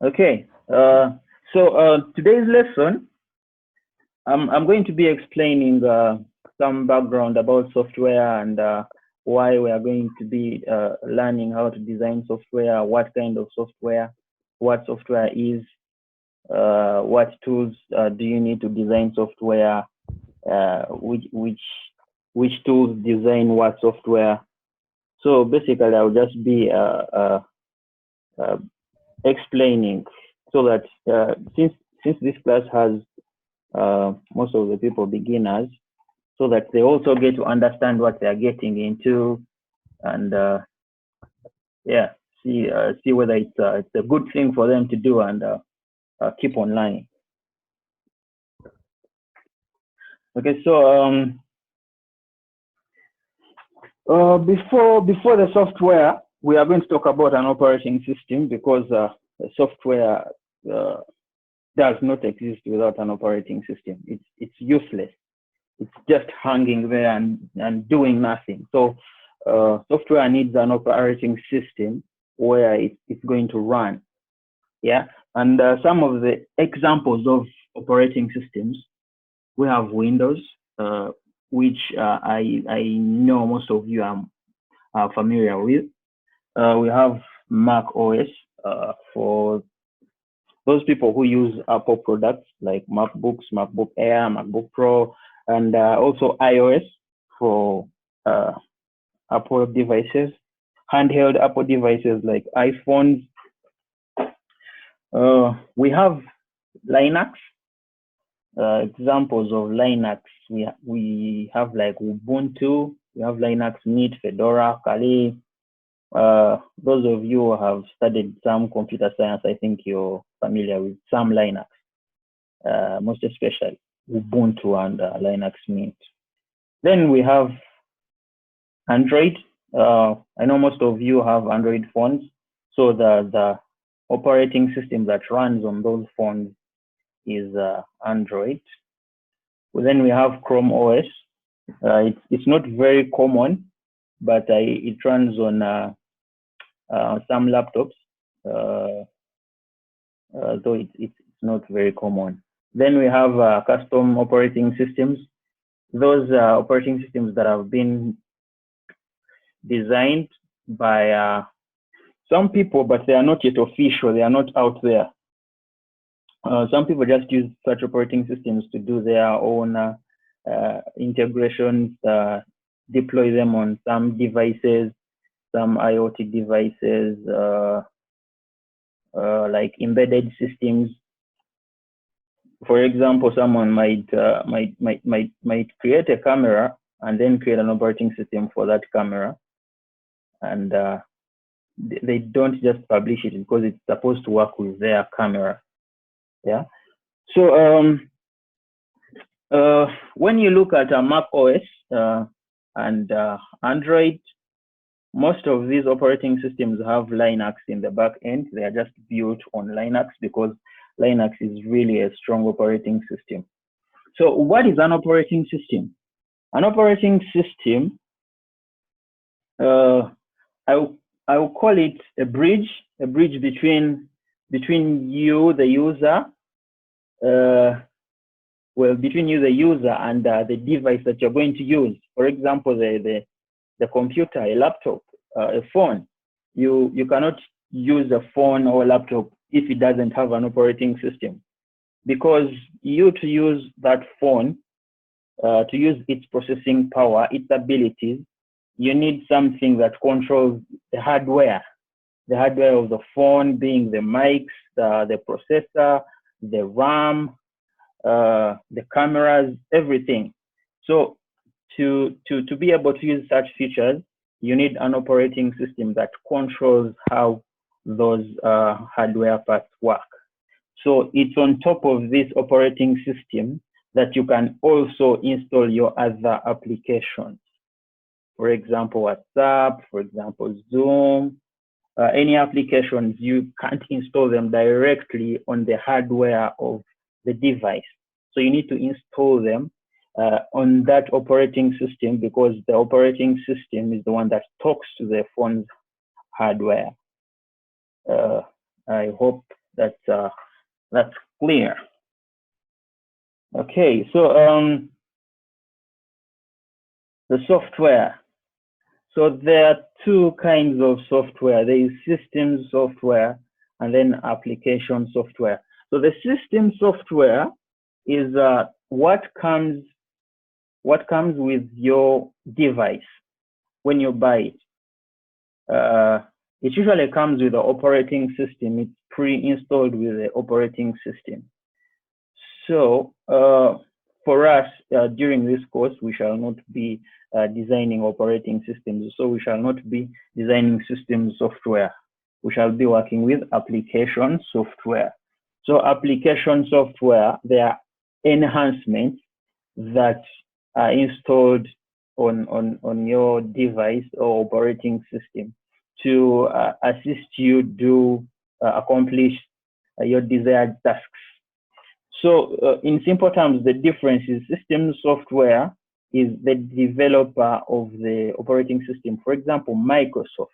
Okay. Today's lesson, I'm going to be explaining some background about software and why we are going to be learning how to design software, what kind of software, what software is, what tools do you need to design software, which tools design what software. So basically, I'll just be explaining so that since this class has most of the people beginners, so that they also get to understand what they are getting into, and see whether it's a good thing for them to do and keep on learning. Okay, so before the software, we are going to talk about an operating system, because the software does not exist without an operating system. It's useless. It's just hanging there and doing nothing. So software needs an operating system where it's going to run. Yeah, and some of the examples of operating systems, we have Windows, which I know most of you are familiar with. We have Mac OS for those people who use Apple products like MacBooks, MacBook Air, MacBook Pro, and also iOS for Apple devices, handheld Apple devices like iPhones. We have Linux. Examples of Linux, we have like Ubuntu, we have Linux Mint, Fedora, Kali. Those of you who have studied some computer science, I think you're familiar with some Linux, most especially Ubuntu and Linux Mint. Then we have Android. I know most of you have Android phones, so the operating system that runs on those phones is Android. Then we have Chrome OS. It's not very common, but it runs on some laptops, though it's not very common. Then we have custom operating systems. Those operating systems that have been designed by some people, but they are not yet official. They are not out there. Some people just use such operating systems to do their own integrations, deploy them on some devices, some IoT devices, like embedded systems. For example, someone might create a camera and then create an operating system for that camera, and they don't just publish it because it's supposed to work with their camera. Yeah. So when you look at Mac OS and Android, most of these operating systems have Linux in the back end. They are just built on Linux because Linux is really a strong operating system. So what is an operating system? An operating system, I will call it a bridge between you, the user, between you, the user, and the device that you're going to use. For example, the computer, a laptop, a phone. You cannot use a phone or a laptop if it doesn't have an operating system, because you to use that phone, to use its processing power, its abilities, you need something that controls the hardware of the phone, being the mics, the processor, the RAM, the cameras, everything. So to be able to use such features, you need an operating system that controls how those hardware parts work. So it's on top of this operating system that you can also install your other applications. For example, WhatsApp, for example, Zoom, any applications, you can't install them directly on the hardware of the device. So you need to install them on that operating system, because the operating system is the one that talks to the phone's hardware. I hope that's clear. Okay, so the software. So there are two kinds of software. There is system software and then application software. So the system software is what comes with your device when you buy it. It usually comes with the operating system. It's pre-installed with the operating system. So for us, during this course, we shall not be designing operating systems. So we shall not be designing system software. We shall be working with application software. So application software, there are enhancements that are installed on your device or operating system to assist you to accomplish your desired tasks. So in simple terms, the difference is system software is the developer of the operating system. For example, Microsoft,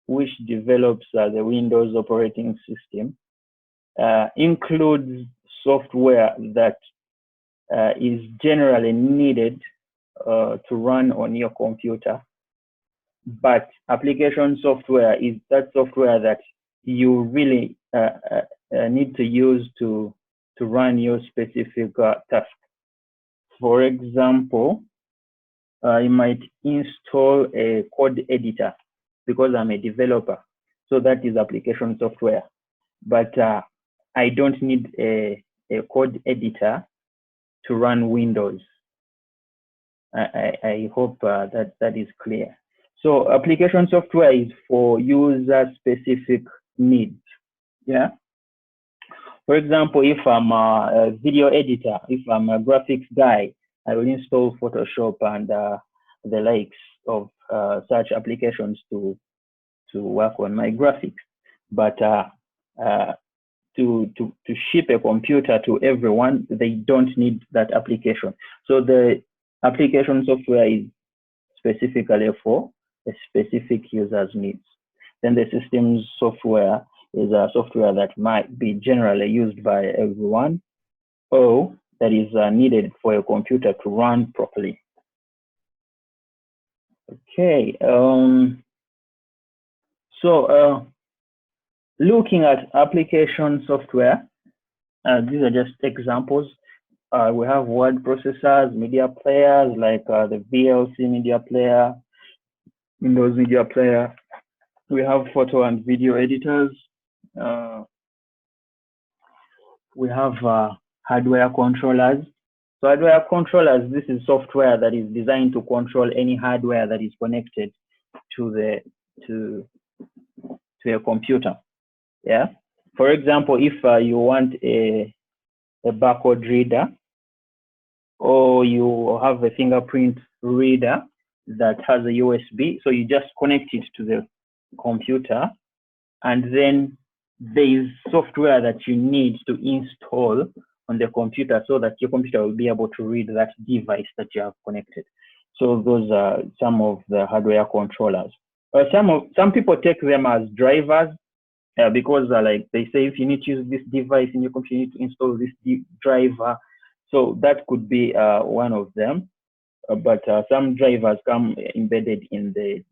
which develops the Windows operating system, includes software that is generally needed to run on your computer. But application software is that software that you really need to use to run your specific task. For example, you might install a code editor because I'm a developer. So that is application software. But I don't need a code editor to run Windows. I hope that is clear. So application software is for user-specific needs. Yeah. For example, if I'm a video editor, if I'm a graphics guy, I will install Photoshop and the likes of such applications to work on my graphics. But to ship a computer to everyone, they don't need that application. So the application software is specifically for a specific user's needs. Then the systems software is a software that might be generally used by everyone, or that is needed for a computer to run properly. Okay, so looking at application software, these are just examples. We have word processors, media players like the VLC media player, Windows media player. We have photo and video editors. We have hardware controllers. So hardware controllers, this is software that is designed to control any hardware that is connected to a computer. Yeah. For example, if you want a barcode reader, or you have a fingerprint reader that has a USB, so you just connect it to the computer, and then there is software that you need to install on the computer so that your computer will be able to read that device that you have connected. So those are some of the hardware controllers. Some people take them as drivers because like they say, if you need to use this device in your computer, you need to install this driver. So that could be one of them. But some drivers come embedded in the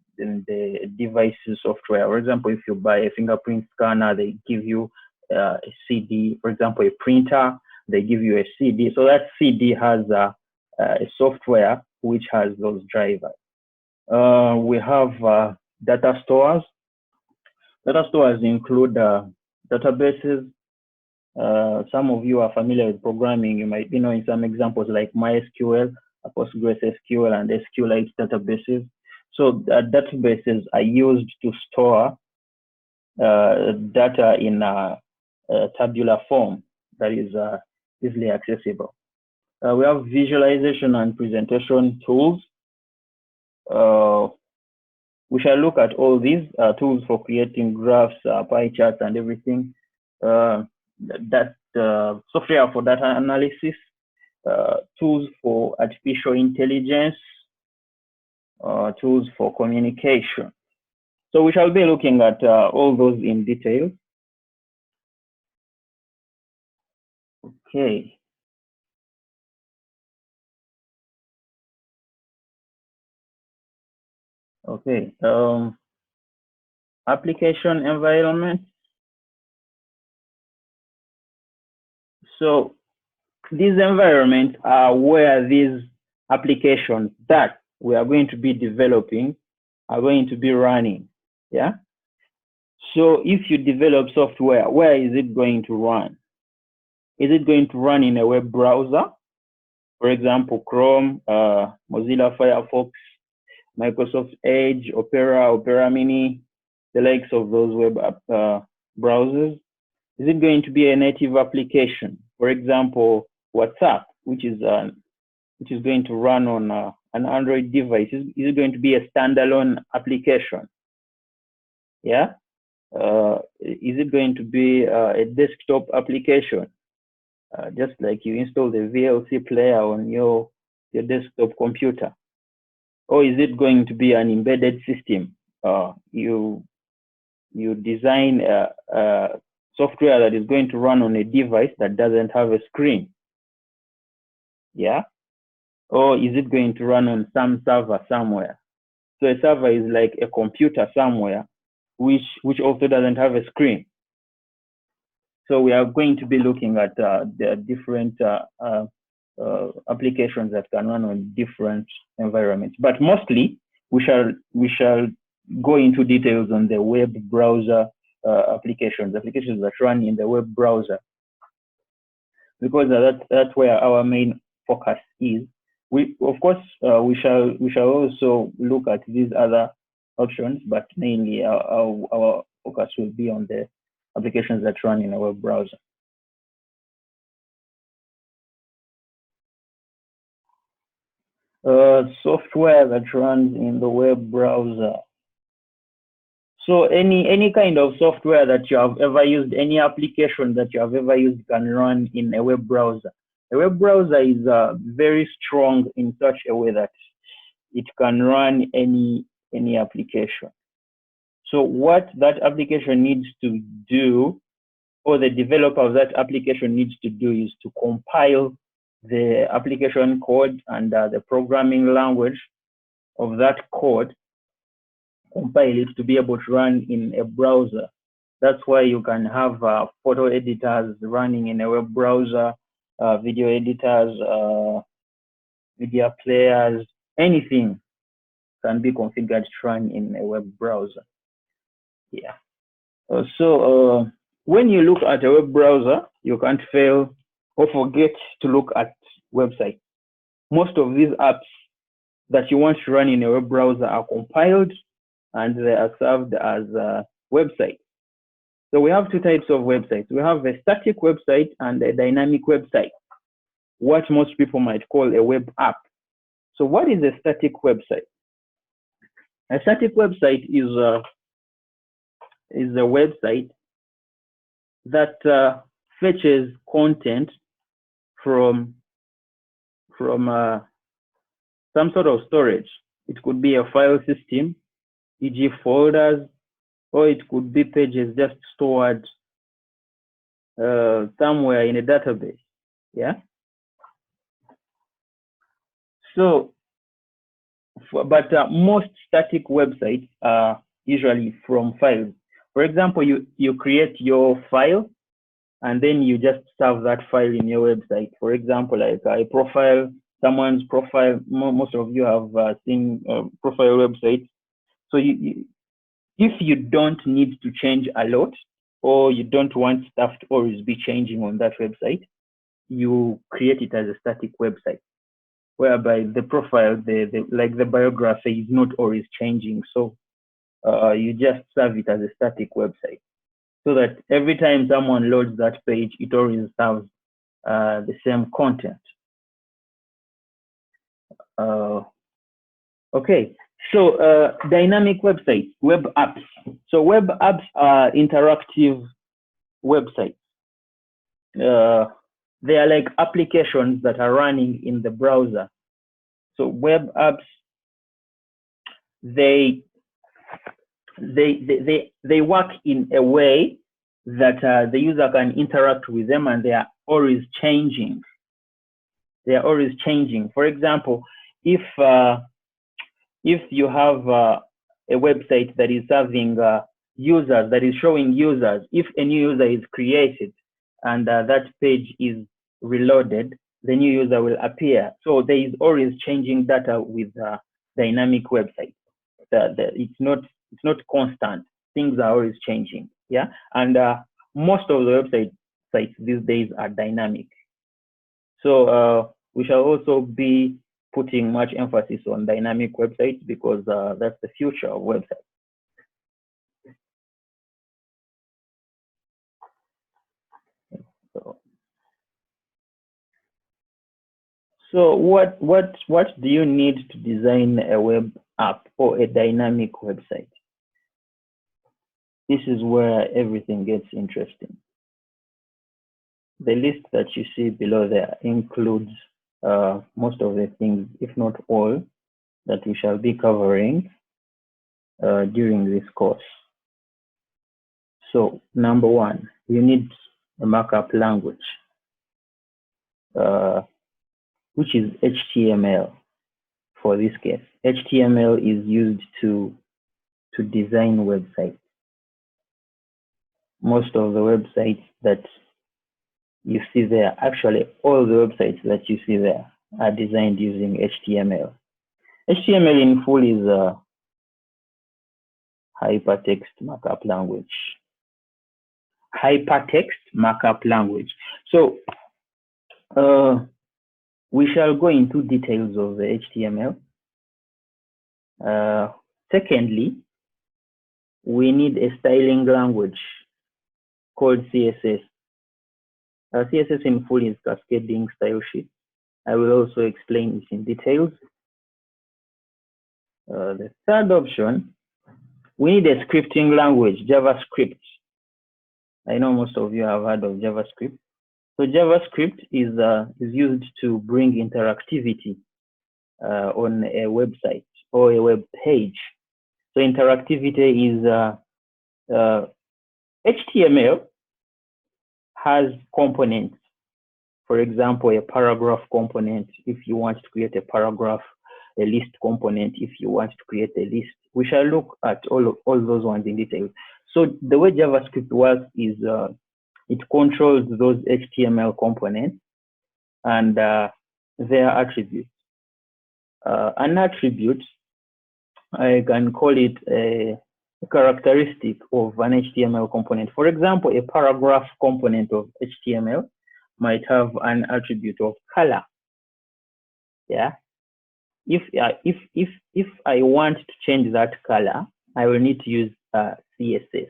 device's software. For example, if you buy a fingerprint scanner, they give you a CD. For example, a printer, they give you a CD. So that CD has a software which has those drivers. We have data stores. Data stores include databases. Some of you are familiar with programming. You might be knowing some examples like MySQL, PostgreSQL, and SQLite databases. So databases are used to store data in a tabular form that is easily accessible. We have visualization and presentation tools. We shall look at all these tools for creating graphs, pie charts, and everything. Software for data analysis, tools for artificial intelligence, tools for communication. So we shall be looking at all those in detail. Okay. Okay. Application environment. So these environments are where these applications that we are going to be developing are going to be running. Yeah. So if you develop software, where is it going to run? Is it going to run in a web browser? For example, Chrome, Mozilla Firefox, Microsoft Edge, Opera, Opera Mini, the likes of those web browsers? Is it going to be a native application? For example, WhatsApp, which is going to run on an Android device. Is it going to be a standalone application? Yeah. Is it going to be a desktop application? Just like you install the VLC player on your desktop computer. Or is it going to be an embedded system? You design a software that is going to run on a device that doesn't have a screen. Yeah. Or is it going to run on some server somewhere? So a server is like a computer somewhere, which also doesn't have a screen. So we are going to be looking at the different applications that can run on different environments. But mostly, we shall go into details on the web browser applications that run in the web browser, because that's where our main focus is. Of course, we shall also look at these other options, but mainly our focus will be on the applications that run in a web browser. Software that runs in the web browser. So any kind of software that you have ever used, any application that you have ever used can run in a web browser. A web browser is very strong in such a way that it can run any application. So what that application needs to do, or the developer of that application needs to do, is to compile the application code and the programming language of that code, compile it to be able to run in a browser. That's why you can have photo editors running in a web browser, video editors, media players, anything can be configured to run in a web browser. Yeah. So when you look at a web browser, you can't fail or forget to look at websites. Most of these apps that you want to run in a web browser are compiled and they are served as websites. So we have two types of websites. We have a static website and a dynamic website, what most people might call a web app. So what is a static website? A static website is a website that fetches content from some sort of storage. It could be a file system, e.g. folders, or it could be pages just stored somewhere in a database. Yeah. So, but most static websites are usually from files. For example, you create your file and then you just serve that file in your website. For example, like a profile, someone's profile. Most of you have seen profile websites. So if you don't need to change a lot, or you don't want stuff to always be changing on that website, you create it as a static website, whereby the profile, like the biography, is not always changing. So you just serve it as a static website, so that every time someone loads that page, it always serves the same content. Okay, so dynamic websites, web apps. So web apps are interactive websites. They are like applications that are running in the browser. So web apps, they work in a way that the user can interact with them, and they are always changing. They are always changing. For example, if you have a website that is serving users, that is showing users, if a new user is created and that page is reloaded, the new user will appear. So there is always changing data with dynamic websites. It's not constant. Things are always changing. Yeah, and most of the websites these days are dynamic. So we shall also be putting much emphasis on dynamic websites, because that's the future of websites. So what do you need to design a web app or a dynamic website? This is where everything gets interesting. The list that you see below there includes most of the things, if not all, that we shall be covering during this course. So number one, you need a markup language, which is HTML for this case. HTML is used to design websites. Most of the websites that you see there, actually all the websites that you see there are designed using HTML. HTML in full is a hypertext markup language. Hypertext markup language. So we shall go into details of the HTML. Secondly, we need a styling language called CSS. CSS in full is cascading style sheet. I will also explain this in details. The third option, we need a scripting language, JavaScript. I know most of you have heard of JavaScript. So JavaScript is used to bring interactivity on a website or a web page. So interactivity is HTML has components. For example, a paragraph component if you want to create a paragraph, a list component if you want to create a list. We shall look at all those ones in detail. So the way JavaScript works is it controls those HTML components and their attributes. An attribute, I can call it a characteristic of an HTML component. For example, a paragraph component of HTML might have an attribute of color. Yeah. If I want to change that color, I will need to use CSS,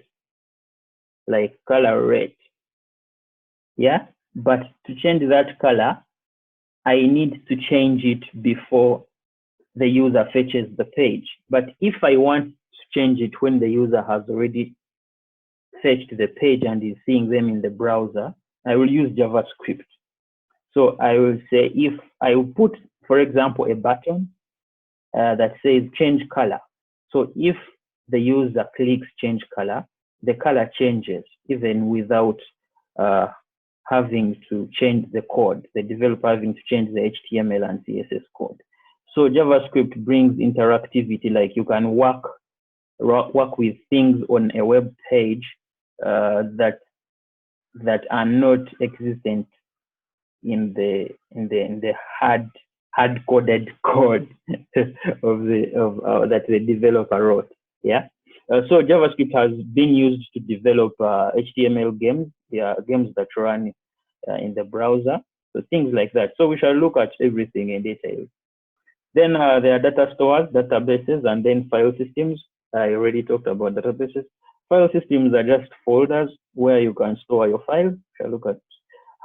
like color red. Yeah. But to change that color, I need to change it before the user fetches the page. But if I want to change it when the user has already fetched the page and is seeing them in the browser, I will use JavaScript. So I will say, if I will put, for example, a button that says change color. So if the user clicks change color, the color changes even without having to change the code, the developer having to change the HTML and CSS code. So JavaScript brings interactivity, like you can work with things on a web page that are not existent in the hard coded code that the developer wrote. Yeah. So JavaScript has been used to develop HTML games, games that run in the browser. So things like that. So we shall look at everything in detail. Then there are data stores, databases, and then file systems. I already talked about databases. File systems are just folders where you can store your files. We'll look at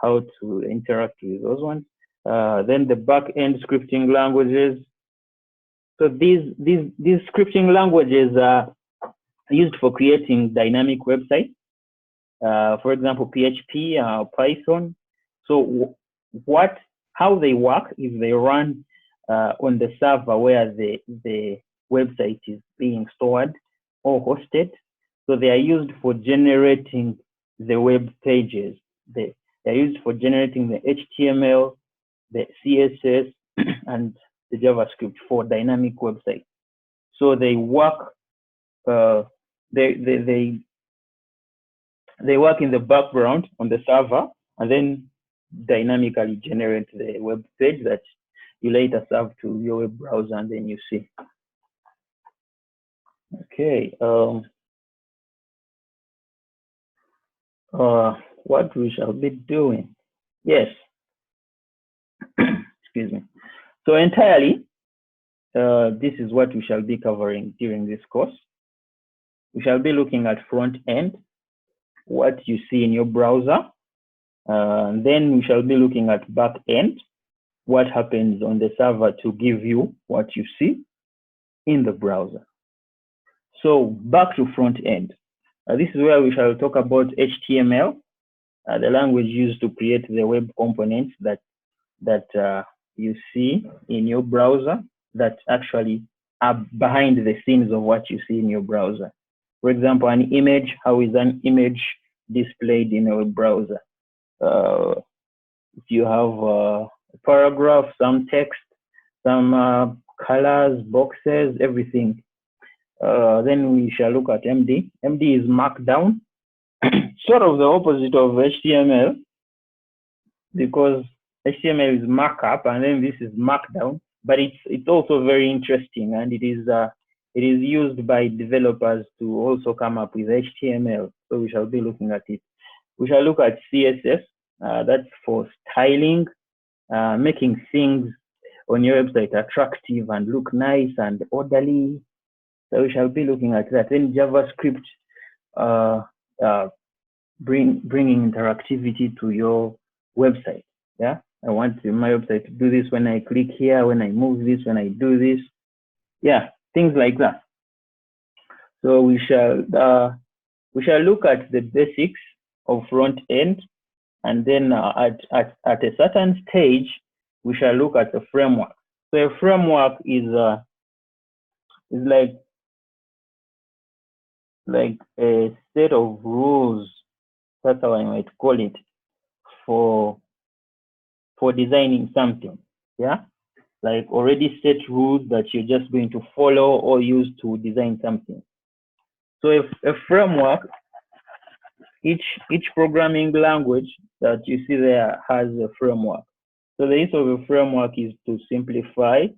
how to interact with those ones. Then the back-end scripting languages. So these scripting languages are used for creating dynamic websites. For example, PHP, Python. So how they work is they run on the server where the website is being stored or hosted. So they are used for generating the web pages. They're used for generating the HTML, the CSS, and the JavaScript for dynamic websites. So they work. They work in the background on the server, and then dynamically generate the web page that you later serve to your web browser, and then you see. Okay. What we shall be doing? Yes. Excuse me. So entirely, this is what we shall be covering during this course. We shall be looking at front end, what you see in your browser. Then we shall be looking at back end, what happens on the server to give you what you see in the browser. So back to front end. This is where we shall talk about HTML, the language used to create the web components that you see in your browser that actually are behind the scenes of what you see in your browser. For example, an image, how is an image displayed in a web browser? If you have a paragraph, some text, some colors, boxes, everything. Then we shall look at MD. MD is Markdown, sort of the opposite of HTML, because HTML is markup and then this is Markdown. But it's also very interesting, and it is used by developers to also come up with HTML. So we shall be looking at it. We shall look at CSS. That's for styling, making things on your website attractive and look nice and orderly. So we shall be looking at that. Then JavaScript, bringing interactivity to your website. Yeah, I want my website to do this when I click here, when I move this, when I do this. Yeah, things like that. So we shall look at the basics of front end, and then at a certain stage, we shall look at the framework. So a framework is like a set of rules, that's how I might call it, for designing something. Yeah, like already set rules that you're just going to follow or use to design something. So if a framework, each programming language that you see there has a framework. So the use of a framework is to simplify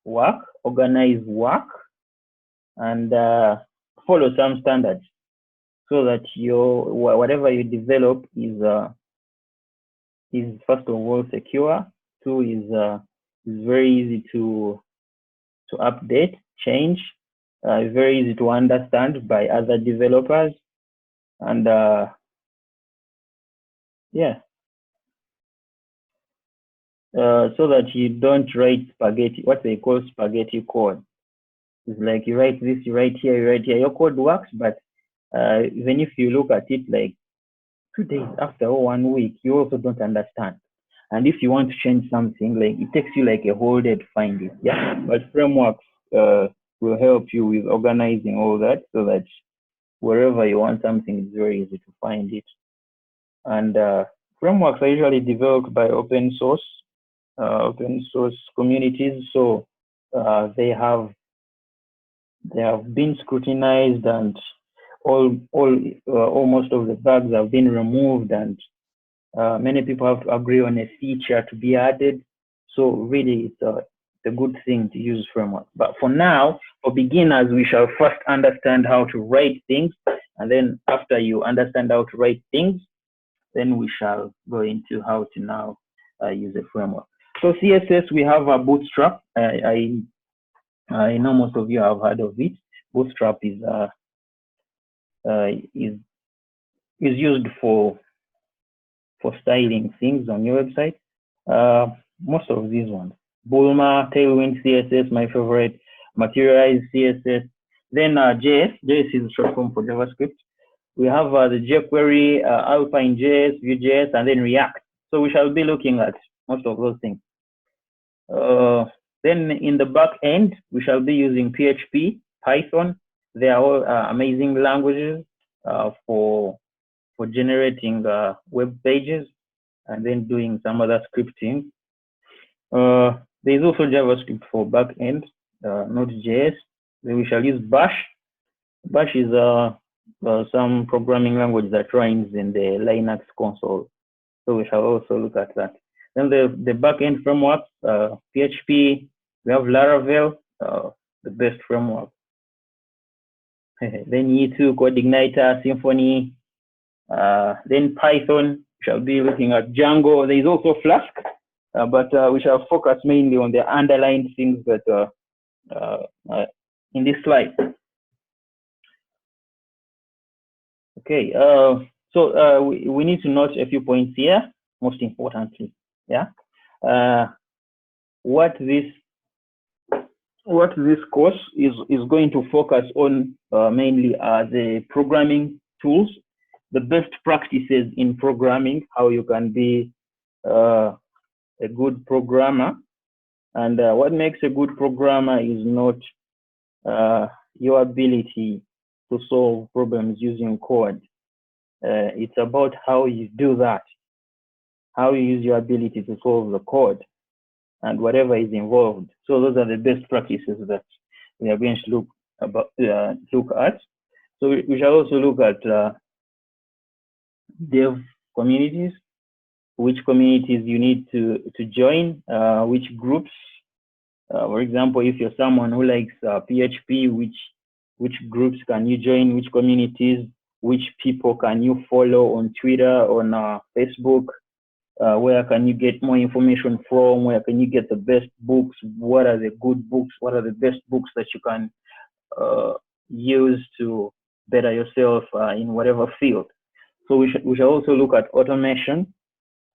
work, organize work, and follow some standards, so that whatever you develop is first of all secure. Two is very easy to update, change. Very easy to understand by other developers, and yeah, so that you don't write spaghetti, what they call spaghetti code. It's like you write this, you write here, you write here. Your code works, but even if you look at it like 2 days after or 1 week, you also don't understand. And if you want to change something, like it takes you like a whole day to find it. Yeah, but frameworks will help you with organizing all that, so that wherever you want something, it's very easy to find it. And frameworks are usually developed by open source communities, so they have been scrutinized, and almost of the bugs have been removed, and many people have to agree on a feature to be added. So really, it's a good thing to use framework. But for now, for beginners, we shall first understand how to write things, and then after you understand how to write things, then we shall go into how to now use a framework. So CSS, we have a Bootstrap. I know most of you have heard of it. Bootstrap is used for styling things on your website. Most of these ones. Bulma, Tailwind CSS, my favorite. Materialize CSS. Then JS. JS is short form for JavaScript. We have the jQuery, Alpine JS, Vue.js, and then React. So we shall be looking at most of those things. Then in the back end, we shall be using PHP, Python. They are all amazing languages. for generating web pages and then doing some other scripting. There's also JavaScript for backend, Node.js. Then we shall use Bash. Bash is some programming language that runs in the Linux console. So we shall also look at that. Then the backend framework, PHP, we have Laravel, the best framework. Then E2, CodeIgniter, Symfony, then Python, we shall be looking at Django. There is also Flask, but we shall focus mainly on the underlined things that in this slide. Okay, so we need to note a few points here, most importantly, yeah. What this course is going to focus on mainly are the programming tools, the best practices in programming, how you can be a good programmer. And what makes a good programmer is not your ability to solve problems using code. It's about how you do that, how you use your ability to solve the code and whatever is involved. So those are the best practices that we are going to look at. So we shall also look at dev communities, which communities you need to join, which groups. For example, if you're someone who likes PHP, which groups can you join, which communities, which people can you follow on Twitter, on Facebook, where can you get more information from, where can you get the best books, what are the good books, what are the best books that you can use to better yourself in whatever field. So we shall also look at automation.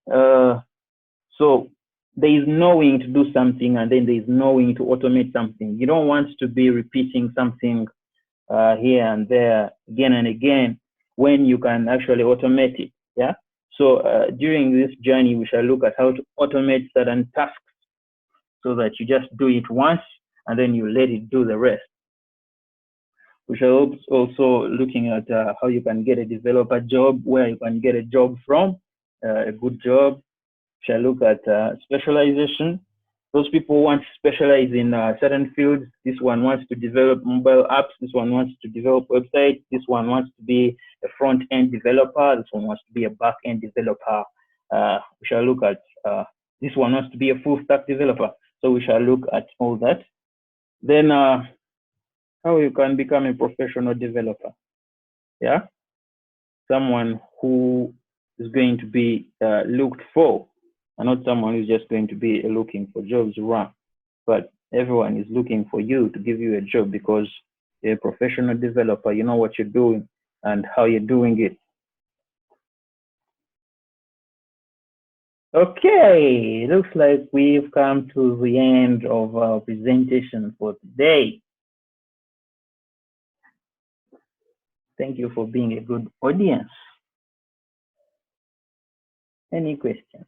So there is knowing to do something, and then there is knowing to automate something. You don't want to be repeating something here and there again and again when you can actually automate it. Yeah. So during this journey, we shall look at how to automate certain tasks so that you just do it once and then you let it do the rest. We shall also looking at how you can get a developer job, where you can get a job from, a good job. We shall look at specialization. Those people want to specialize in certain fields. This one wants to develop mobile apps. This one wants to develop websites. This one wants to be a front-end developer. This one wants to be a back-end developer. We shall look at this one wants to be a full-stack developer. So we shall look at all that. Then how you can become a professional developer. Yeah, someone who is going to be looked for, and not someone who's just going to be looking for jobs around. But everyone is looking for you to give you a job because you're a professional developer. You know what you're doing and how you're doing it. Okay, looks like we've come to the end of our presentation for today. Thank you for being a good audience. Any questions?